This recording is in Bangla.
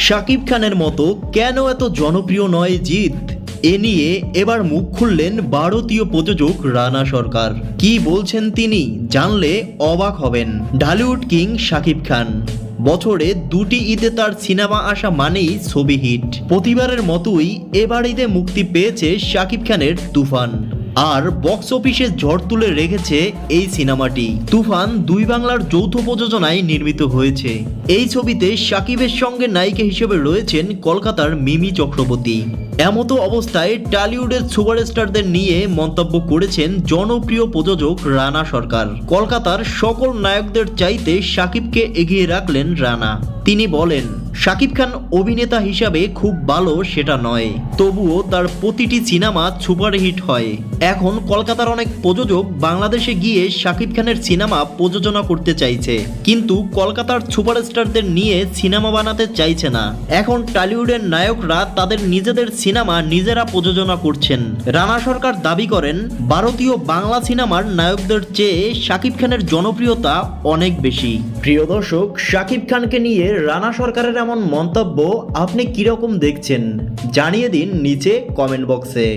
শাকিব খানের মতো কেন এত জনপ্রিয় নয় জিৎ? এ নিয়ে এবার মুখ খুললেন ভারতীয় প্রযোজক রানা সরকার। কি বলছেন তিনি জানলে অবাক হবেন। ঢালিউড কিং শাকিব খান বছরে দুটি ঈদে তার সিনেমা আসা মানেই ছবি হিট। প্রতিবারের মতোই এবার ঈদে মুক্তি পেয়েছে শাকিব খানের তুফান। আর বক্স অফিসে ঝড় তুলে রেখেছে এই সিনেমাটি। তুফান দুই বাংলার যৌথ প্রযোজনায় নির্মিত হয়েছে। এই ছবিতে শাকিবের সঙ্গে নায়িকা হিসেবে রয়েছেন কলকাতার মিমি চক্রবর্তী। এমতো অবস্থায় টলিউডের সুপারস্টারদের নিয়ে মন্তব্য করেছেন জনপ্রিয় প্রযোজক রানা সরকার। কলকাতার সকল নায়কদের চাইতে শাকিবকে এগিয়ে রাখলেন রানা। তিনি বলেন, শাকিব খান অভিনেতা হিসাবে খুব ভালো সেটা নয়, তবুও তার প্রতিটি সিনেমা সুপারহিট হয়। এখন কলকাতার অনেক প্রযোজক বাংলাদেশে গিয়ে শাকিব খানের সিনেমা প্রযোজনা করতে চাইছে, কিন্তু কলকাতার সুপারস্টারদের নিয়ে সিনেমা বানাতে চাইছে না। এখন টলিউডের নায়করা তাদের নিজেদের সিনেমা নিজেরা প্রযোজনা করছেন। রানা সরকার দাবি করেন, ভারতীয় বাংলা সিনেমার নায়কদের চেয়ে শাকিব খানের জনপ্রিয়তা অনেক বেশি। প্রিয় দর্শক, শাকিব খানকে নিয়ে রানা সরকারের এমন মন্তব্য আপনি কিরকম দেখছেন জানিয়ে দিন নিচে কমেন্ট বক্সে।